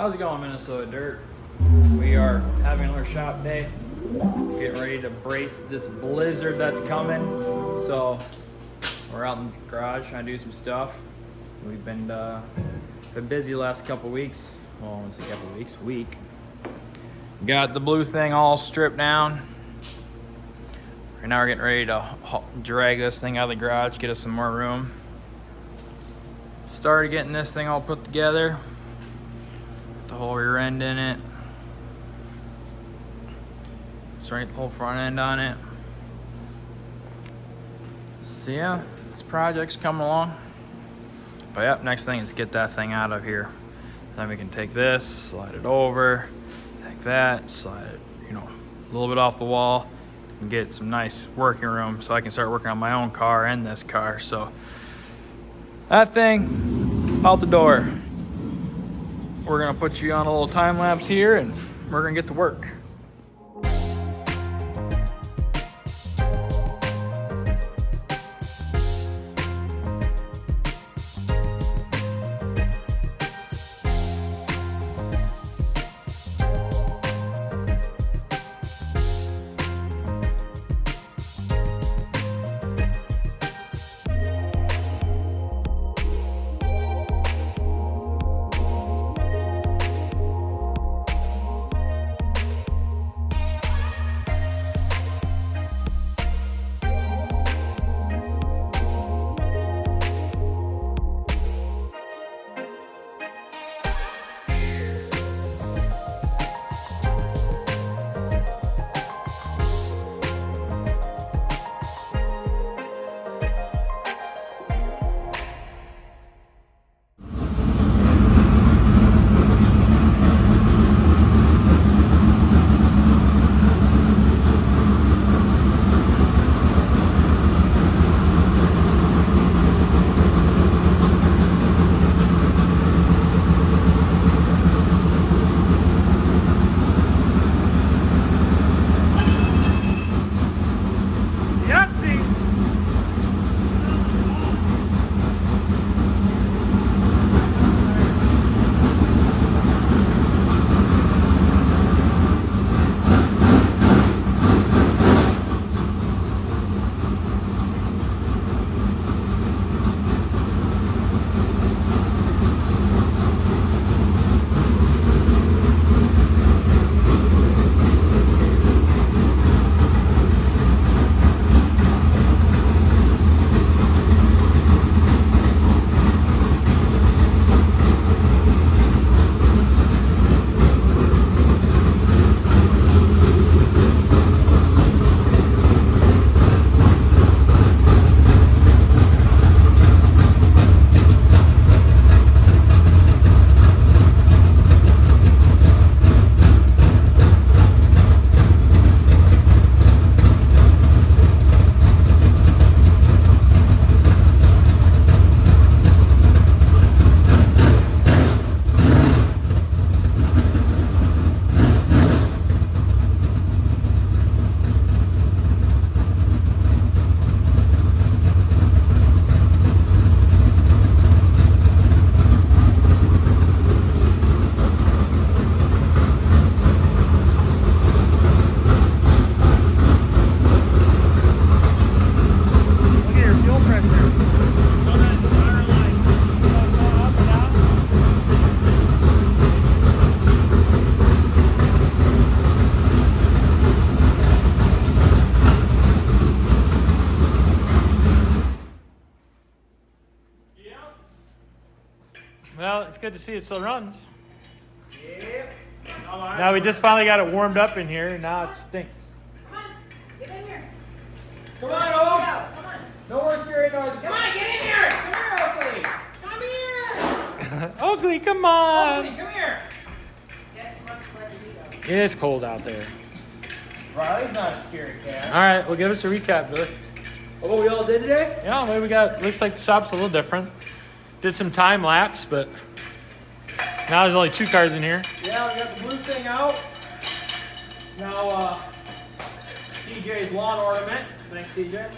How's it going, Minnesota Dirt? We are having another shop day. Getting ready to brace this blizzard that's coming. So we're out in the garage trying to do some stuff. We've been busy the last couple weeks. Well, I won't say couple weeks, week. Got the blue thing all stripped down. Right now we're getting ready to drag this thing out of the garage, get us some more room. Started getting this thing all put together. The whole rear end in it. Starting to put the whole front end on it. So yeah, this project's coming along. But yep, next thing is get that thing out of here. Then we can take this, slide it over, like that, slide it, a little bit off the wall, and get some nice working room so I can start working on my own car and this car. So that thing out the door. We're gonna put you on a little time lapse here and we're gonna get to work. Well, it's good to see it still runs. Yep. Now we just finally got it warmed up in here, and now it stinks. Come on, get in here. Come on, Oak. Come on. No more scary noises. Come on, get in here. Come here, Oakley. Come here. Oakley, come on! Oakley, come here. Guess what's let it go. It's cold out there. Riley's not a scary cat. All right, well, give us a recap, Billy. What we all did today? Yeah, maybe we got, looks like the shop's a little different. Did some time lapse, but now there's only 2 cars in here. Yeah, we got the blue thing out. Now, TJ's lawn ornament. Thanks, TJ.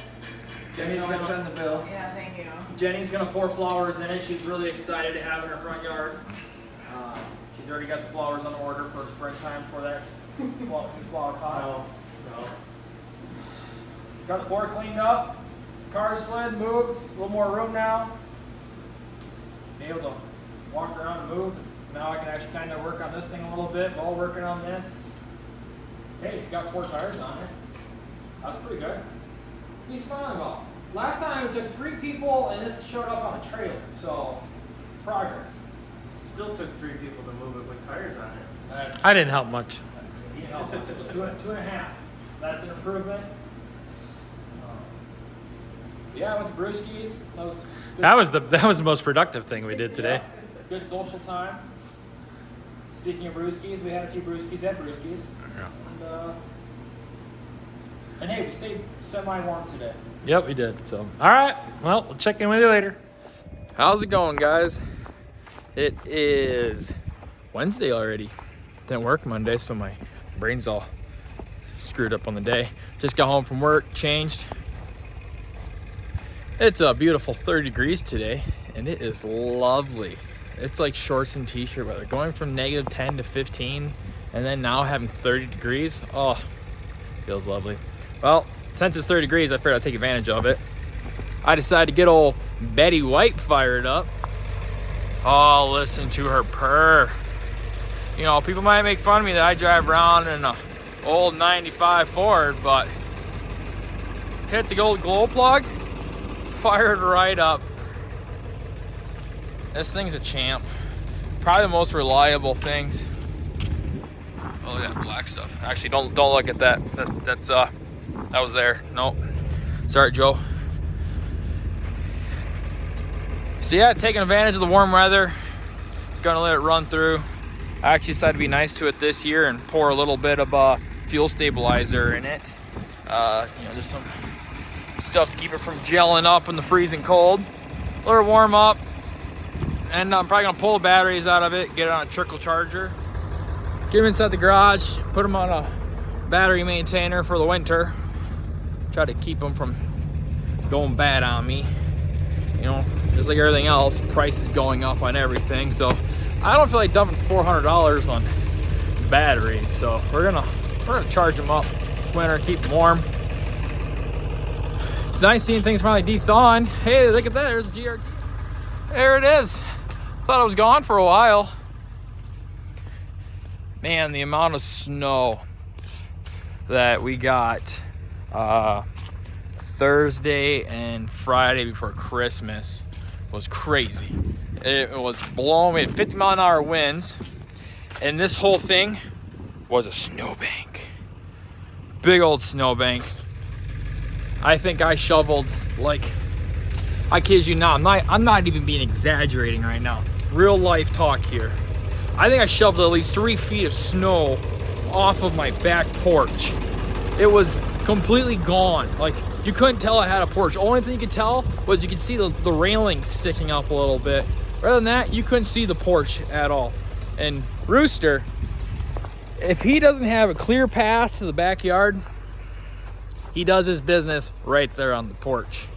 Jenny's gonna send the bill. Yeah, thank you. Jenny's gonna pour flowers in it. She's really excited to have it in her front yard. She's already got the flowers on order for springtime for that flower pot. No. Got the floor cleaned up, car slid, moved, a little more room now. Be able to walk around and move. Now I can actually kind of work on this thing a little bit while working on this. Hey, it's got 4 tires on it. That's pretty good. What are you smiling about? Last time it took 3 people and this showed up on a trailer, so progress. Still took 3 people to move it with tires on it. That's, I didn't help much. you know, so 2.5. That's an improvement. Yeah, I went to Brewski's. That was good. That was the most productive thing we did today. Yeah, good social time. Speaking of Brewski's, we had a few Brewski's at Brewski's. Yeah. And hey, we stayed semi-warm today. Yep, we did. So, all right. Well, we'll check in with you later. How's it going, guys? It is Wednesday already. Didn't work Monday, so my brain's all screwed up on the day. Just got home from work, changed. It's a beautiful 30 degrees today, and it is lovely. It's like shorts and t-shirt weather. Going from negative 10 to 15, and then now having 30 degrees. Oh, feels lovely. Well, since it's 30 degrees, I figured I'd take advantage of it. I decided to get old Betty White fired up. Oh, listen to her purr. You know, people might make fun of me that I drive around in a old 95 Ford, but hit the old glow plug, fired right up. This thing's a champ. Probably the most reliable things. Oh, look at that black stuff. Actually, don't look at that. That was there. Nope. Sorry, Joe. So yeah, taking advantage of the warm weather. Gonna let it run through. I actually decided to be nice to it this year and pour a little bit of fuel stabilizer in it. You know, just some stuff to keep it from gelling up in the freezing cold. Let it warm up. And I'm probably gonna pull the batteries out of it, get it on a trickle charger. Get them inside the garage, put them on a battery maintainer for the winter. Try to keep them from going bad on me. You know, just like everything else, price is going up on everything. So I don't feel like dumping $400 on batteries. So we're gonna charge them up this winter, keep them warm. It's nice seeing things finally de-thawing. Hey, look at that, there's a GRT. There it is. Thought it was gone for a while. Man, the amount of snow that we got Thursday and Friday before Christmas was crazy. It was blowing. We had 50-mile-an-hour winds, and this whole thing was a snowbank. Big old snowbank. I think I shoveled, like, I kid you not, I'm not even being exaggerating right now. Real life talk here. I think I shoveled at least 3 feet of snow off of my back porch. It was completely gone. Like, you couldn't tell I had a porch. Only thing you could tell was you could see the railing sticking up a little bit. Rather than that, you couldn't see the porch at all. And Rooster, if he doesn't have a clear path to the backyard, he does his business right there on the porch.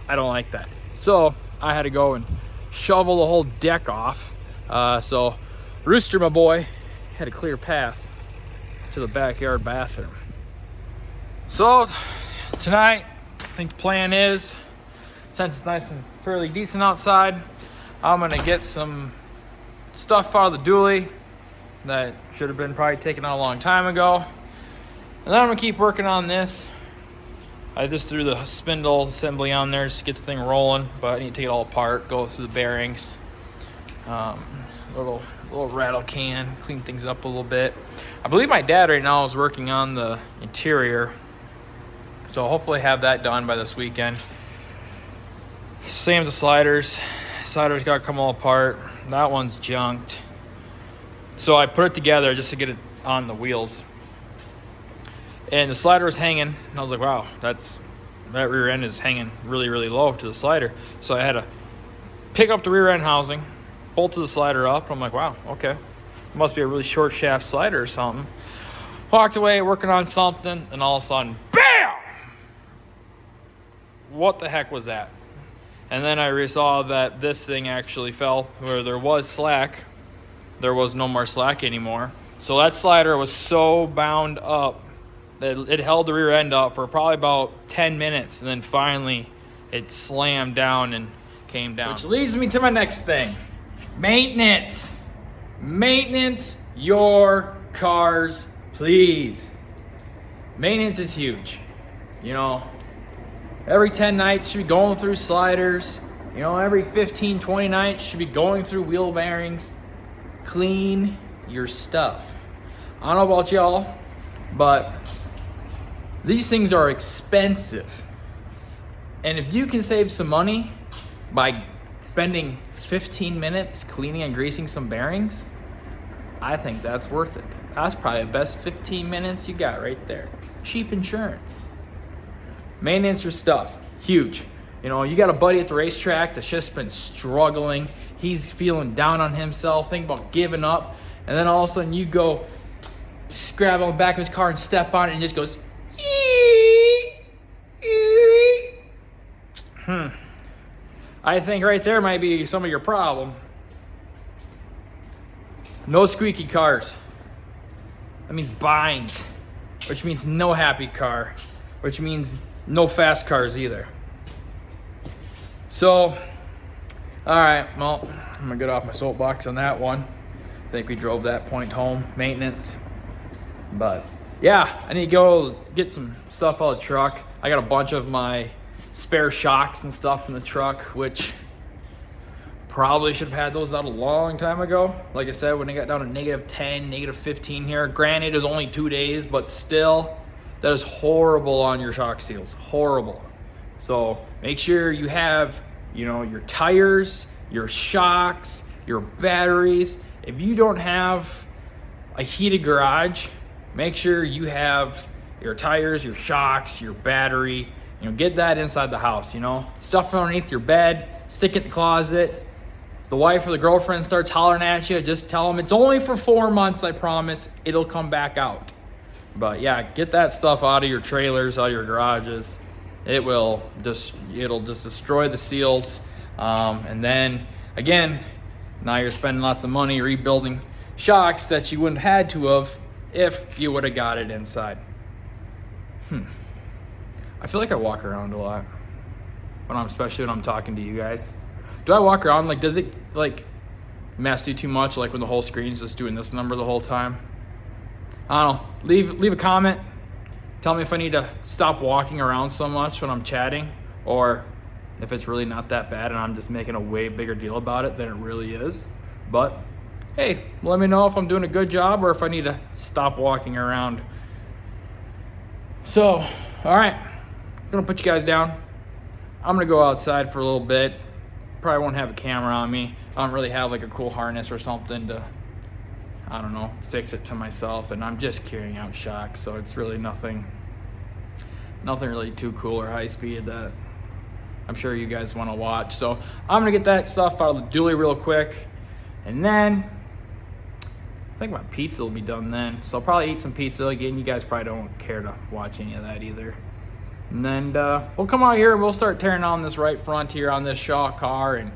I don't like that. So I had to go and shovel the whole deck off. So Rooster, my boy, had a clear path to the backyard bathroom. So tonight, I think the plan is, since it's nice and fairly decent outside, I'm gonna get some stuff out of the dually that should have been probably taken out a long time ago. And then I'm gonna keep working on this. I just threw the spindle assembly on there just to get the thing rolling, but I need to take it all apart, go through the bearings, little rattle can, clean things up a little bit. I believe my dad right now is working on the interior, so hopefully have that done by this weekend. Same with the sliders. Sliders got to come all apart. That one's junked. So I put it together just to get it on the wheels. And the slider was hanging, and I was like, wow, that rear end is hanging really, really low to the slider. So I had to pick up the rear end housing, bolted the slider up. I'm like, wow, okay. It must be a really short shaft slider or something. Walked away working on something, and all of a sudden, BAM! What the heck was that? And then I saw that this thing actually fell where there was slack. there was no more slack anymore. So that slider was so bound up that it held the rear end up for probably about 10 minutes, and then finally it slammed down and came down. Which leads me to my next thing. Maintenance. Maintenance your cars, please. Maintenance is huge. You know, every 10 nights you should be going through sliders. You know, every 15, 20 nights you should be going through wheel bearings. Clean your stuff. I don't know about y'all, but these things are expensive. And if you can save some money by spending 15 minutes cleaning and greasing some bearings, I think that's worth it. That's probably the best 15 minutes you got right there. Cheap insurance. Maintenance your stuff, huge. You know, you got a buddy at the racetrack that's just been struggling. He's feeling down on himself, thinking about giving up. And then all of a sudden you go grab on the back of his car and step on it and it just goes, I think right there might be some of your problem. No squeaky cars. That means binds, which means no happy car, which means no fast cars either. So, all right, well, I'm gonna get off my soapbox on that one. I think we drove that point home, maintenance. But yeah, I need to go get some stuff out of the truck. I got a bunch of my spare shocks and stuff in the truck, which probably should have had those out a long time ago. Like I said, when it got down to -10, -15 here. Granted, it was only 2 days, but still, that is horrible on your shock seals. Horrible. So make sure you have, you know, your tires, your shocks, your batteries. If you don't have a heated garage, make sure you have your tires, your shocks, your battery. You know, get that inside the house, you know. Stuff underneath your bed, stick it in the closet. If the wife or the girlfriend starts hollering at you, just tell them it's only for 4 months, I promise. It'll come back out. But yeah, get that stuff out of your trailers, out of your garages. It'll just destroy the seals. And then again, now you're spending lots of money rebuilding shocks that you wouldn't have had to have if you would have got it inside. I feel like I walk around a lot especially when I'm talking to you guys. Do I walk around like, does it like mess you too much? Like when the whole screen's just doing this number the whole time? I don't know. Leave a comment. Tell me if I need to stop walking around so much when I'm chatting, or if it's really not that bad and I'm just making a way bigger deal about it than it really is. But hey, let me know if I'm doing a good job or if I need to stop walking around. So, all right, I'm gonna put you guys down. I'm gonna go outside for a little bit. Probably won't have a camera on me. I don't really have like a cool harness or something to, I don't know, fix it to myself. And I'm just carrying out shocks, so it's really nothing really too cool or high speed that I'm sure you guys want to watch. So I'm gonna get that stuff out of the dually real quick, and then I think my pizza will be done then. So I'll probably eat some pizza again. You guys probably don't care to watch any of that either. And then we'll come out here and we'll start tearing on this right front here on this Shaw car and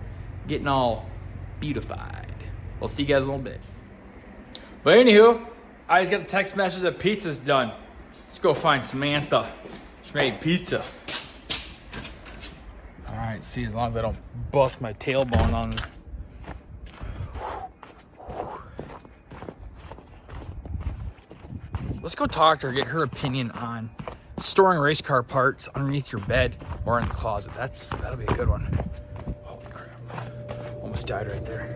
getting all beautified. We'll see you guys in a little bit. But anywho, I just got the text message that pizza's done. Let's go find Samantha. She made pizza. All right, see, as long as I don't bust my tailbone on. Let's go talk to her, get her opinion on storing race car parts underneath your bed or in the closet. That'll be a good one. Holy crap. Almost died right there.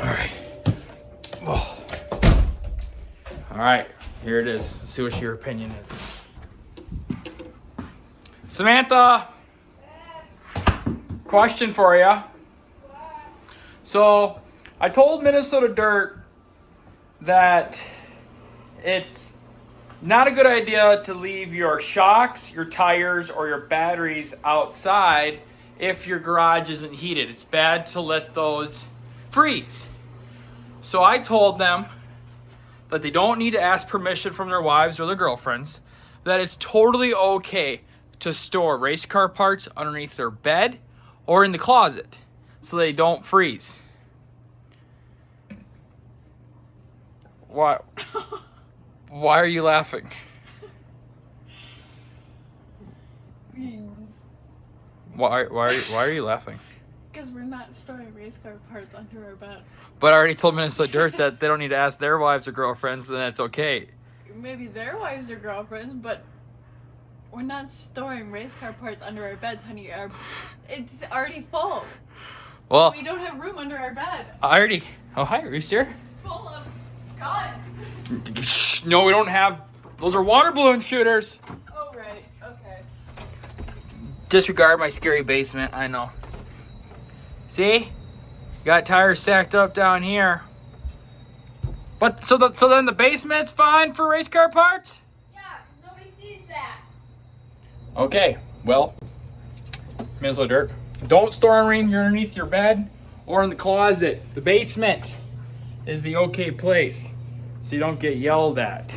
All right. Oh. All right, here it is. Let's see what your opinion is. Samantha, question for you. So I told Minnesota Dirt that it's not a good idea to leave your shocks, your tires, or your batteries outside if your garage isn't heated. It's bad to let those freeze. So I told them that they don't need to ask permission from their wives or their girlfriends, that it's totally okay to store race car parts underneath their bed or in the closet so they don't freeze. Why? Why are you laughing? Why are you laughing? Because we're not storing race car parts under our bed. But I already told Minnesota Dirt that they don't need to ask their wives or girlfriends, and that's okay. Maybe their wives or girlfriends, but we're not storing race car parts under our beds, honey. It's already full. Well, We don't have room under our bed. I already. Oh, hi, Rooster. Full of guns. Shh, no, we don't have. Those are water balloon shooters. Oh, right. Okay. Disregard my scary basement. I know. See, got tires stacked up down here. But so then the basement's fine for race car parts. Yeah, 'cause nobody sees that. Okay, well, Minnesota Dirt, don't store them underneath your bed or in the closet. The basement is the okay place, so you don't get yelled at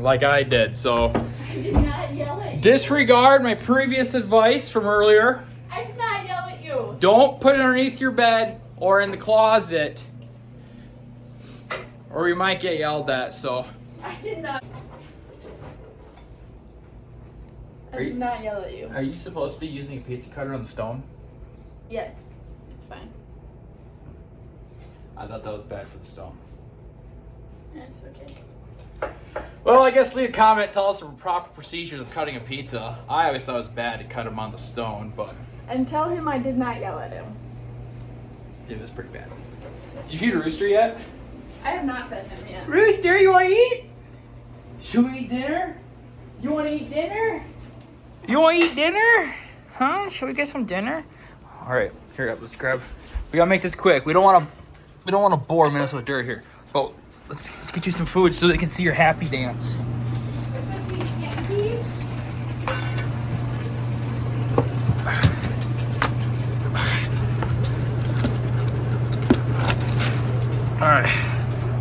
like I did. So I did not yell at you. disregard my previous advice from earlier. I did not yell at you. Don't put it underneath your bed or in the closet, or you might get yelled at. So I did not. I did not yell at you. are you supposed to be using a pizza cutter on the stone? Yeah. It's fine. I thought that was bad for the stone. It's okay. Well, I guess leave a comment, tell us the proper procedures of cutting a pizza. I always thought it was bad to cut them on the stone, but And tell him I did not yell at him. it was pretty bad. Did you feed a rooster yet? I have not fed him yet. Rooster, you want to eat? Should we eat dinner? You want to eat dinner? You want to eat dinner? Huh? Should we get some dinner? All right, here, let's grab. We gotta make this quick. We don't want to bore Minnesota Dirt here, but let's get you some food so they can see your happy dance. All right,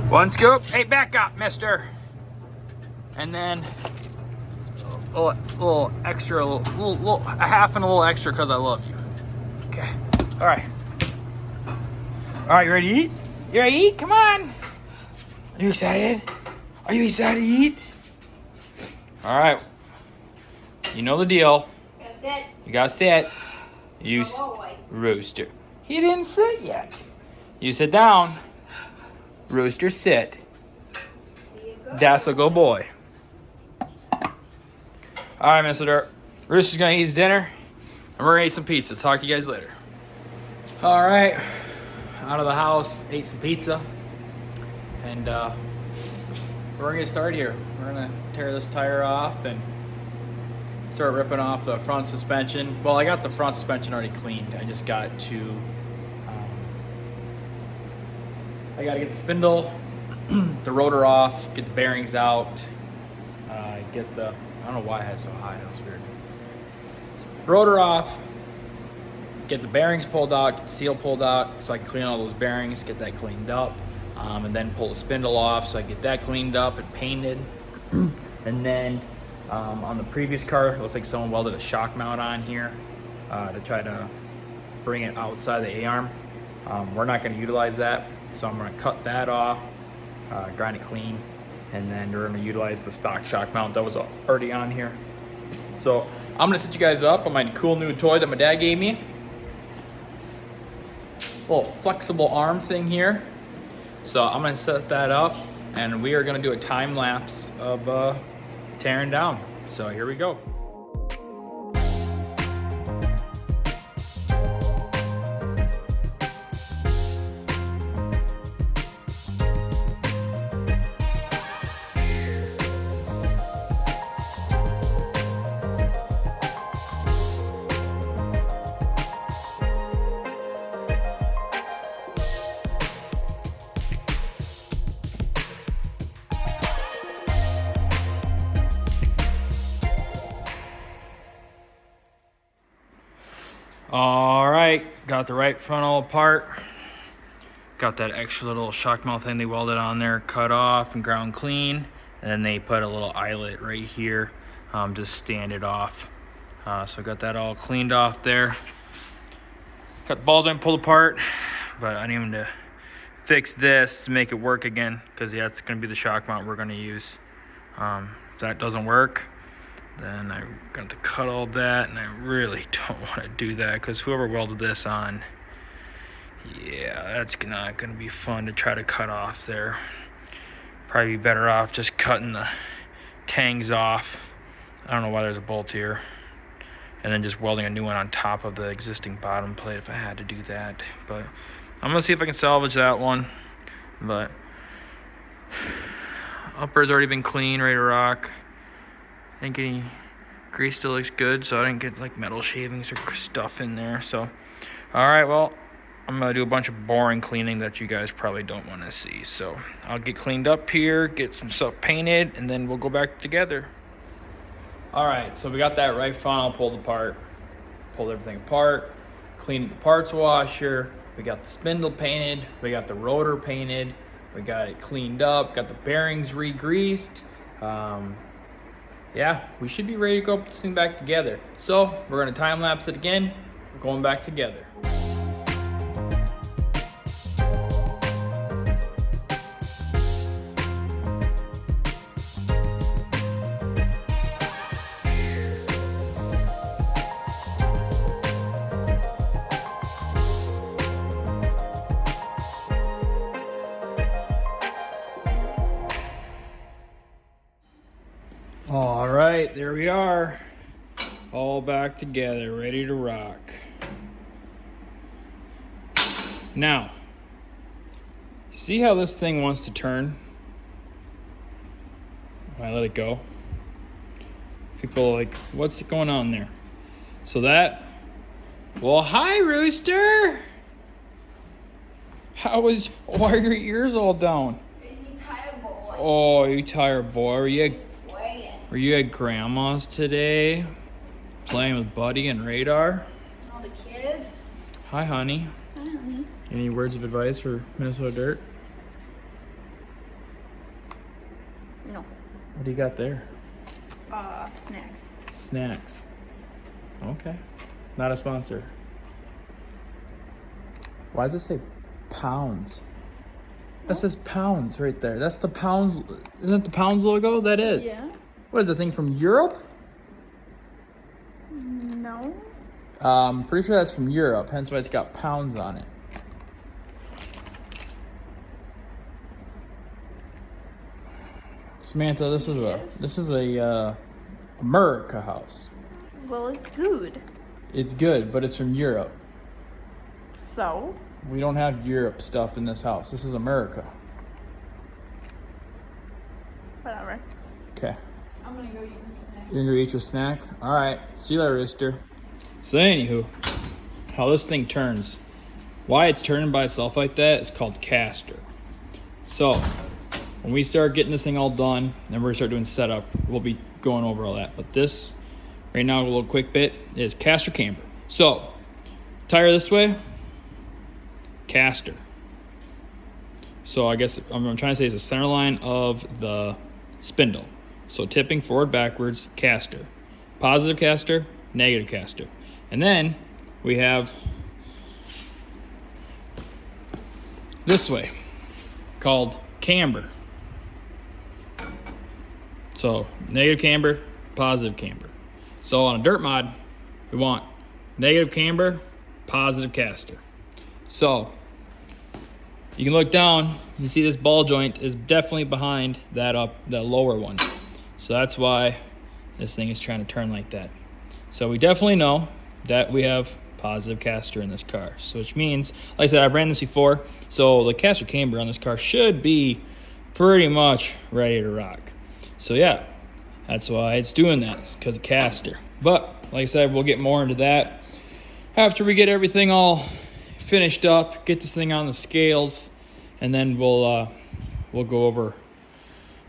one scoop. Hey, back up, mister. And then a little extra, a half and a little extra because I love you. Okay. All right. All right, you ready to eat? You ready to eat? Come on. Are you excited? Are you excited to eat? All right. You know the deal. That's it. You gotta sit. You Oh, boy. rooster. He didn't sit yet. You sit down. Rooster, sit. That's a good boy. All right, Mr. Dirt. Rooster's gonna eat his dinner, and we're gonna eat some pizza. Talk to you guys later. All right, out of the house, ate some pizza, and we're gonna get started here. We're gonna tear this tire off and start ripping off the front suspension. Well, I got the front suspension already cleaned. I just got to, I gotta get the spindle, the rotor off, get the bearings out, get the, I don't know why I had it so high, that was weird. Rotor off, get the bearings pulled out, get the seal pulled out so I can clean all those bearings, get that cleaned up, and then pull the spindle off so I can get that cleaned up and painted. And then on the previous car, it looks like someone welded a shock mount on here to try to bring it outside the A-arm. We're not going to utilize that, so I'm going to cut that off, grind it clean, and then we're going to utilize the stock shock mount that was already on here. So I'm going to set you guys up on my cool new toy that my dad gave me. Little flexible arm thing here. So I'm going to set that up, and we are going to do a time lapse of tearing down. So here we go. All right, got the right frontal apart. Got that extra little shock mount thing they welded on there cut off and ground clean. And then they put a little eyelet right here, just stand it off. So I got that all cleaned off there. Got the ball joint pulled apart, but I need him to fix this to make it work again, because yeah, it's going to be the shock mount we're going to use. If that doesn't work, then I'm going to cut all that, and I really don't want to do that, because whoever welded this on, yeah, that's not going to be fun to try to cut off there. Probably be better off just cutting the tangs off. I don't know why there's a bolt here. And then just welding a new one on top of the existing bottom plate if I had to do that. But I'm gonna see if I can salvage that one. But upper's already been clean, ready to rock. I think any grease still looks good, so I didn't get like metal shavings or stuff in there. So, all right, well, I'm gonna do a bunch of boring cleaning that you guys probably don't want to see. So I'll get cleaned up here, get some stuff painted, and then we'll go back together. All right, so we got that right funnel pulled apart, pulled everything apart, cleaned the parts washer, we got the spindle painted, we got the rotor painted, we got it cleaned up, got the bearings re-greased. Yeah, we should be ready to go put this thing back together. So we're gonna time lapse it again, we're going back together. All right, there we are, all back together, ready to rock. Now, see how this thing wants to turn? I let it go. People are like, what's going on there? So that, well, hi, Rooster. Why are your ears all down? Oh, you tired boy. Were you at Grandma's today? Playing with Buddy and Radar? All the kids. Hi, honey. Hi, honey. Any words of advice for Minnesota Dirt? No. What do you got there? Snacks. Snacks. Okay. Not a sponsor. Why does it say pounds? That says pounds right there. That's the pounds. Isn't that the pounds logo? That is. Yeah. What is the thing from Europe? No. Pretty sure that's from Europe, hence why it's got pounds on it. Samantha, this is a America house. Well, it's good. It's good, but it's from Europe. So? We don't have Europe stuff in this house. This is America. Whatever. Okay. I'm gonna go eat my snack. You're gonna go eat your snack? Alright. See you later, Rooster. So anywho, how this thing turns. Why it's turning by itself like that is called caster. So when we start getting this thing all done, then we're gonna start doing setup. We'll be going over all that. But this, right now, a little quick bit, is caster camber. So, tire this way, caster. So I guess I'm trying to say it's the center line of the spindle. So tipping forward, backwards, caster. Positive caster, negative caster. And then we have this way, called camber. So negative camber, positive camber. So on a dirt mod, we want negative camber, positive caster. So you can look down, you see this ball joint is definitely behind that lower one. So that's why this thing is trying to turn like that. So we definitely know that we have positive caster in this car. So which means, like I said, I've ran this before, so the caster camber on this car should be pretty much ready to rock. So yeah, that's why it's doing that, because of caster. But like I said, we'll get more into that after we get everything all finished up, get this thing on the scales, and then we'll go over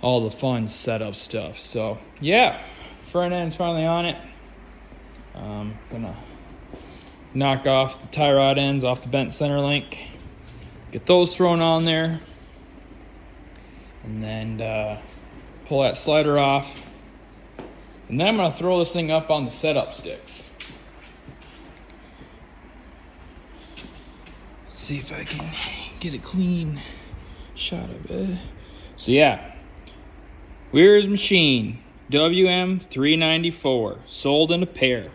all the fun setup stuff. So yeah, front end's finally on it. Gonna knock off the tie rod ends off the bent center link, get those thrown on there, and then pull that slider off, and then I'm gonna throw this thing up on the setup sticks. See if I can get a clean shot of it. So yeah, Weir's Machine WM394, sold in a pair.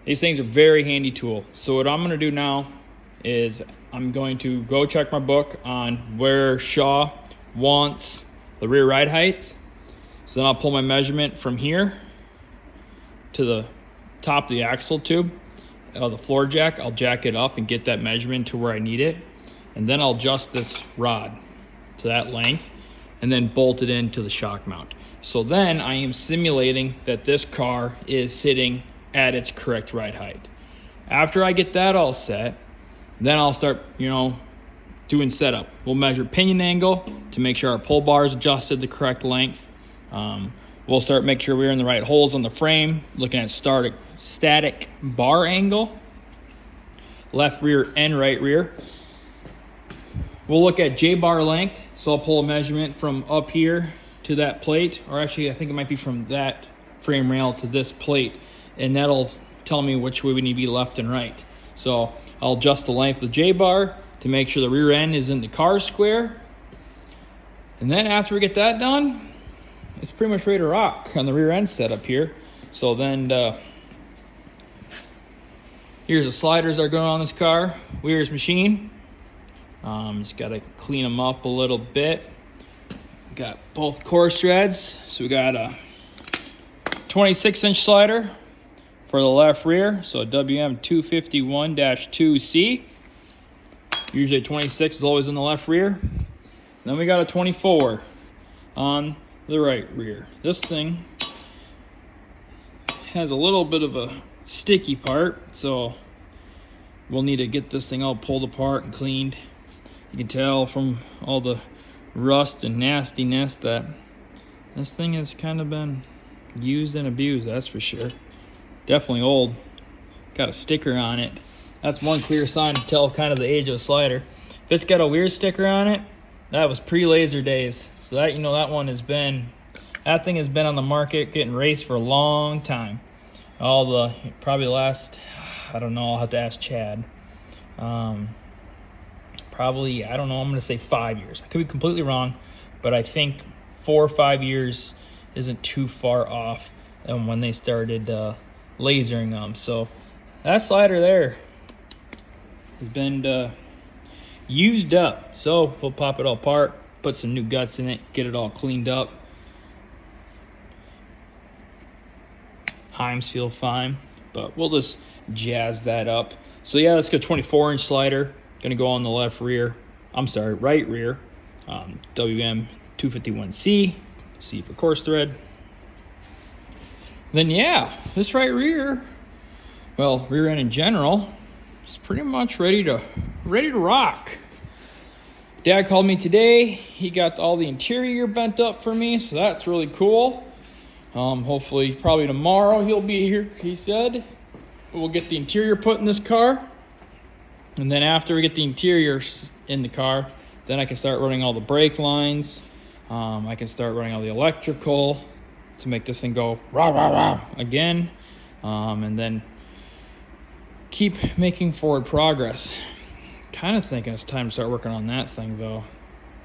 These things are very handy tool. So what I'm gonna do now is I'm going to go check my book on where Shaw wants the rear ride heights. So then I'll pull my measurement from here to the top of the axle tube, the floor jack. I'll jack it up and get that measurement to where I need it. And then I'll adjust this rod to that length and then bolt it into the shock mount. So then I am simulating that this car is sitting at its correct ride height. After I get that all set, then I'll start, doing setup. We'll measure pinion angle to make sure our pull bar is adjusted the correct length. We'll start making sure we're in the right holes on the frame, looking at static bar angle, left rear and right rear. We'll look at J-bar length, so I'll pull a measurement from up here to that plate, or actually I think it might be from that frame rail to this plate, and that'll tell me which way we need to be left and right. So I'll adjust the length of the J-bar to make sure the rear end is in the car square. And then after we get that done, it's pretty much ready to rock on the rear end setup here. So then here's the sliders that are going on this car. Weir's Machine. Just got to clean them up a little bit. Got both course threads. So we got a 26-inch slider for the left rear. So a WM251-2C. Usually 26 is always in the left rear. Then we got a 24 on the right rear. This thing has a little bit of a sticky part, so we'll need to get this thing all pulled apart and cleaned. You can tell from all the rust and nastiness that this thing has kind of been used and abused, that's for sure. Definitely old. Got a sticker on it. That's one clear sign to tell kind of the age of the slider. If it's got a weird sticker on it, that was pre-laser days. So that, that one has been, that thing has been on the market getting raced for a long time. Probably last, I don't know, I'll have to ask Chad. Probably, I don't know, I'm gonna say 5 years. I could be completely wrong, but I think 4 or 5 years isn't too far off when they started lasering them. So that slider there has been used up. So we'll pop it all apart, put some new guts in it, get it all cleaned up. Heims feel fine, but we'll just jazz that up. So yeah, let's go 24-inch slider. Gonna go on the left rear. I'm sorry, right rear. WM251C, C for course thread. Then yeah, this right rear, well, rear end in general, is pretty much ready to rock. Dad called me today. He got all the interior bent up for me, so that's really cool. Hopefully, probably tomorrow he'll be here, he said. We'll get the interior put in this car. And then after we get the interior in the car, then I can start running all the brake lines. I can start running all the electrical to make this thing go rah, rah, rah again. And then keep making forward progress. Kind of thinking it's time to start working on that thing though.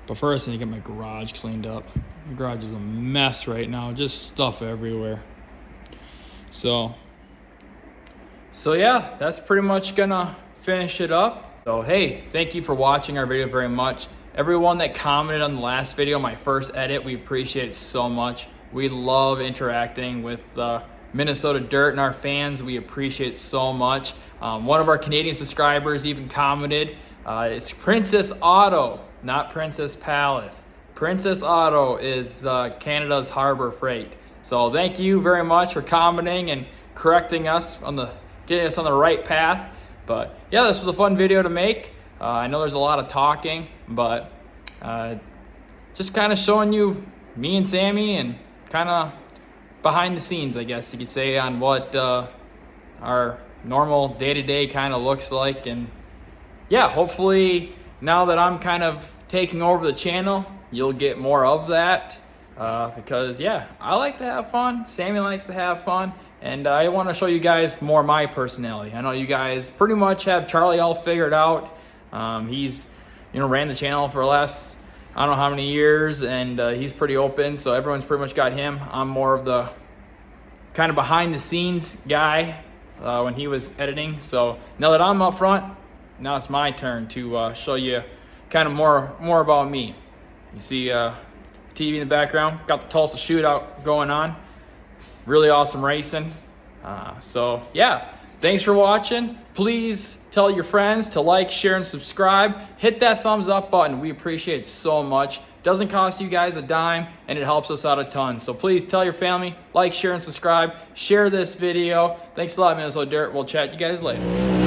But first I need to get my garage cleaned up. My garage is a mess right now, just stuff everywhere. So yeah, that's pretty much gonna finish it up. So hey, thank you for watching our video very much. Everyone that commented on the last video, my first edit, we appreciate it so much. We love interacting with Minnesota Dirt and our fans. We appreciate so much. One of our Canadian subscribers even commented, it's Princess Auto, not Princess Palace. Princess Auto is Canada's Harbor Freight. So thank you very much for commenting and correcting us getting us on the right path. But yeah, this was a fun video to make. I know there's a lot of talking, but just kind of showing you me and Sammy and kind of behind the scenes, I guess you could say, on what our normal day-to-day kind of looks like. And yeah, hopefully now that I'm kind of taking over the channel, you'll get more of that. Because yeah, I like to have fun. Sammy likes to have fun. And I want to show you guys more my personality. I know you guys pretty much have Charlie all figured out. He's ran the channel for the last, I don't know how many years, and he's pretty open, so everyone's pretty much got him. I'm more of the kind of behind the scenes guy when he was editing. So now that I'm up front, now it's my turn to show you kind of more about me. You see TV in the background, got the Tulsa Shootout going on. Really awesome racing. So yeah, thanks for watching. Please tell your friends to like, share, and subscribe. Hit that thumbs up button. We appreciate it so much. Doesn't cost you guys a dime, and it helps us out a ton. So please tell your family, like, share, and subscribe. Share this video. Thanks a lot, Minnesota Dirt. We'll chat you guys later.